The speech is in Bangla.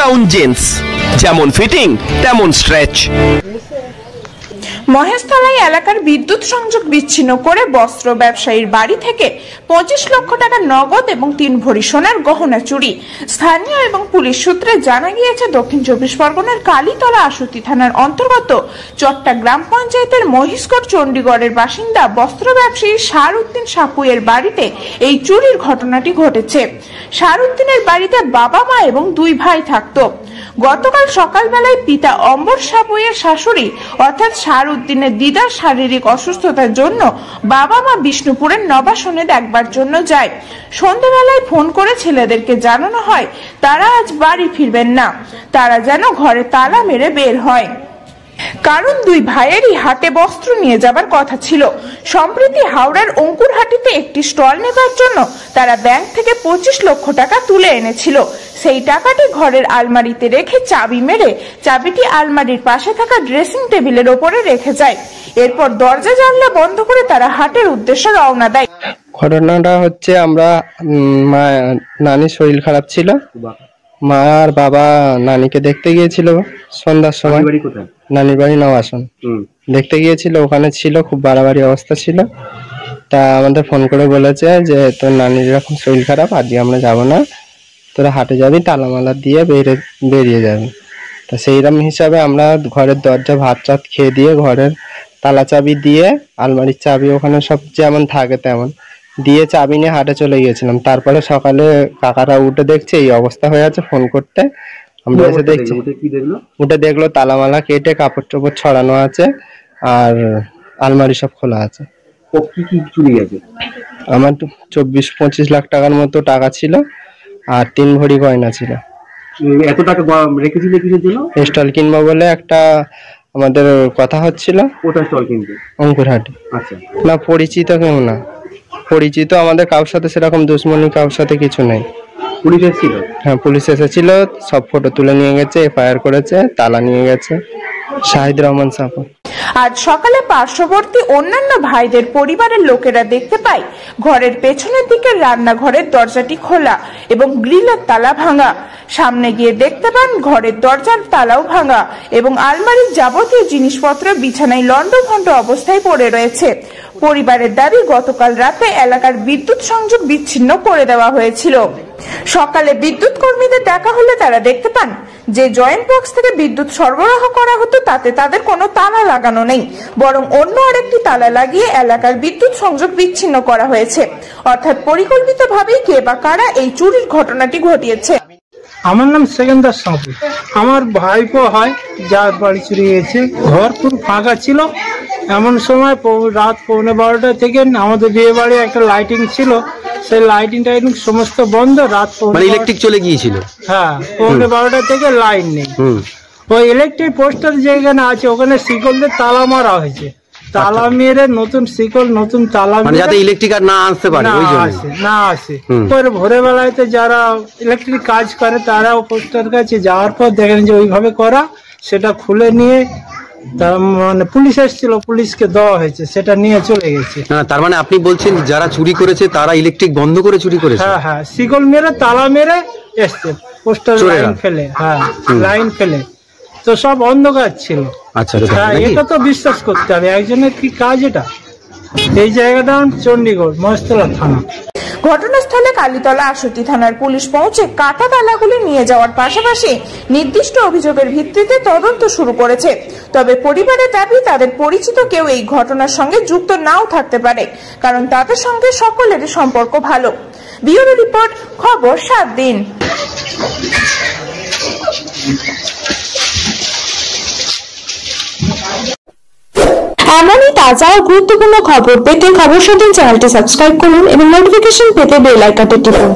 ব্রাউন জিন্স, যেমন ফিটিং তেমন স্ট্রেচ। মহেশতলাই এলাকার বিদ্যুৎ সংযোগ বিচ্ছিন্ন করে বস্ত্র ব্যবসায়ীর বাড়ি থেকে 25 লক্ষ টাকা নগদ এবং 3 ভরি সোনার গহনা চুরি। স্থানীয় এবং পুলিশ সূত্রে জানা গিয়েছে, দক্ষিণ 24 পরগনার কালীতলা আশুতি থানার অন্তর্গত চট্টা গ্রাম পঞ্চায়েতের মহিষগড় চণ্ডীগড়ের বাসিন্দা বস্ত্র ব্যবসায়ী শাহরুদ্দিন সাপুয়ের বাড়িতে এই চুরির ঘটনাটি ঘটেছে। শাহরুদ্দিনের বাড়িতে বাবা মা এবং 2 ভাই থাকতো। গতকাল সকালবেলায় পিতা অম্বর সাপুয়ের শাশুড়ি অর্থাৎ শাহরুদ্দিনের দিদার শারীরিক অসুস্থতার জন্য বাবা মা বিষ্ণুপুরের নবাসনে দেখবার জন্য যায়। সন্ধ্যাবেলায় ফোন করে ছেলেদেরকে জানানো হয় তারা আজ বাড়ি ফিরবেন না, তারা যেন ঘরে তালা মেরে বের হয়, কারণ 2 ভাইয়েরই হাটে বস্ত্র নিয়ে যাবার কথা ছিল। সম্প্রতি হাওড়ার অঙ্কুরহাটিতে একটি স্টল নেবার জন্য তারা ব্যাংক থেকে 25 লক্ষ টাকা তুলে এনেছিল। সেই টাকাটি ঘরের আলমারিতে রেখে চাবি মেরে চাবিটি আলমারির পাশে থাকা ড্রেসিং টেবিলের ওপরে রেখে যায়। এরপর দরজা জানলা বন্ধ করে তারা হাটের উদ্দেশ্যে রওনা দেয়। ঘটনাটা হচ্ছে, আমরা নানির শরীর খারাপ ছিল, মা আর বাবা নানিকে দেখতে গিয়েছিল সন্ধ্যার সময়। নানির বাড়ি নবাসন দেখতে গিয়েছিল, ওখানে ছিল, খুব বাড়াবাড়ি অবস্থা ছিল। তা আমাদের ফোন করে বলেছে যে তোর নানির এরকম শরীর খারাপ, আজকে আমরা যাব না, তোরা হাটে যাবি, তালামালা দিয়ে বেরিয়ে যাবি। তা সেইরকম হিসাবে আমরা ঘরের দরজা ভাত চাত খেয়ে দিয়ে ঘরের তালা চাবি দিয়ে আলমারির চাবি ওখানে সব যেমন থাকে তেমন দিয়ে চাবি নিয়ে হাটে চলে গিয়েছিলাম। তারপরে সকালে কাকারা উঠে দেখছে এই অবস্থা হয়ে আছে, ফোন করতে আমরা এসে দেখছি, উঠে দেখলো তালামালা কেটে কাপড় চোপড় ছড়ানো আছে আর আলমারি সব খোলা আছে। আমার 24-25 লাখ টাকার মতো টাকা ছিল আর 3 ভরি গয়না ছিল। এত টাকা রেখেছিল কিসের জন্য? স্টল কিনবো বলে একটা আমাদের কথা হচ্ছিল। ওটা স্টল কিনতে অঙ্কুরহাটে। আচ্ছা, না পরিচিত কেউ না, পরিচিত আমাদের কারোর সাথে সেরকম দুশ্মনী কারোর সাথে কিছু নেই। পুলিশ এসেছিল? হ্যাঁ, পুলিশ এসেছিল, সব ফটো তুলে নিয়ে গেছে, এফআইআর করেছে, তালা নিয়ে গেছে। শাহিদ রহমান সাপু। আজ সকালে পার্শ্ববর্তী অন্যান্য ভাইদের পরিবারের লোকেরা দেখতে পায় ঘরের পেছনের দিকে রান্নাঘরের দরজাটি খোলা এবং গ্রিলের তালা ভাঙা। সামনে গিয়ে দেখতে পান ঘরের দরজার তালাও ভাঙা এবং আলমারির যাবতীয় জিনিসপত্র বিছানায় লন্ডভন্ড অবস্থায় পড়ে রয়েছে। পরিবারের দাবি, গতকাল রাতে এলাকার বিদ্যুৎ সংযোগ বিচ্ছিন্ন করে দেওয়া হয়েছিল। সকালে বিদ্যুৎ কর্মীদের ডাকা হলে তারা দেখতে পান যে জয়েন্ট বক্স থেকে বিদ্যুৎ সরবরাহ করা হতো তাতে তাদের কোনো তালা লাগানো নেই, বরং অন্য আরেকটি তালা লাগিয়ে এলাকার বিদ্যুৎ সংযোগ বিচ্ছিন্ন করা হয়েছে। অর্থাৎ পরিকল্পিতভাবেই কে বা কারা এই চুরির ঘটনাটি ঘটিয়েছে। আমার নাম সেকেন্দার সাপু। আমার ভাইপো হয়, যার বাড়ি চুরি গেছে। ঘর পুরো ফাঁকা ছিল। এমন সময় রাত 11:15 থেকে আমাদের বিয়ে বাড়ি একটা লাইটিং ছিল, সেই লাইটিং সমস্ত বন্ধ। রাত ইলেকট্রিক চলে গিয়েছিল। হ্যাঁ, 11:15 থেকে লাইন নেই। ওই ইলেকট্রিক পোস্টার যেখানে আছে ওখানে শিকল দিয়ে তালা মারা হয়েছে। তালা মেরে নতুন শিকল নতুন তালা, যাতে ইলেকট্রিক আর না আসতে পারে, না আসে। পরে ভোরে বেলাতে যারা ইলেকট্রিক কাজ করে তারাও পোস্টার কাছে যাওয়ার পর দেখেন যে ওইভাবে করা, সেটা খুলে নিয়ে মানে পুলিশ এসেছিল, পুলিশকে দেওয়া হয়েছে, সেটা নিয়ে চলে গেছে। তার মানে আপনি বলছেন যারা চুরি করেছে তারা ইলেকট্রিক বন্ধ করে চুরি করেছে? হ্যাঁ হ্যাঁ, শিকল মেরে তালা মেরে এসছে, পোস্টার লাইন ফেলে। হ্যাঁ, লাইন ফেলে তো সব অন্ধকার ছিল। আচ্ছা, এটা তো বিশ্বাস করতে হবে, একজনের কি কাজ এটা। এই জায়গাটা চণ্ডীগড় মহেশতলা থানা। ঘটনাস্থলে কালীতলা আশুতি থানার পুলিশ পৌঁছে কাটা তালাগুলি নিয়ে যাওয়ার পাশাপাশি নির্দিষ্ট অভিযোগের ভিত্তিতে তদন্ত শুরু করেছে। তবে পরিবারের দাবি, তাদের পরিচিত কেউ এই ঘটনার সঙ্গে যুক্ত নাও থাকতে পারে, কারণ তাদের সঙ্গে সকলেরই সম্পর্ক ভালো। ব্যুরো রিপোর্ট, খবর 7 দিন। এমনই তাজা ও গুরুত্বপূর্ণ খবর পেতে খবর 7 দিন চ্যানেলটি সাবস্ক্রাইব করুন এবং নোটিফিকেশন পেতে বেল আইকনটি টিপুন।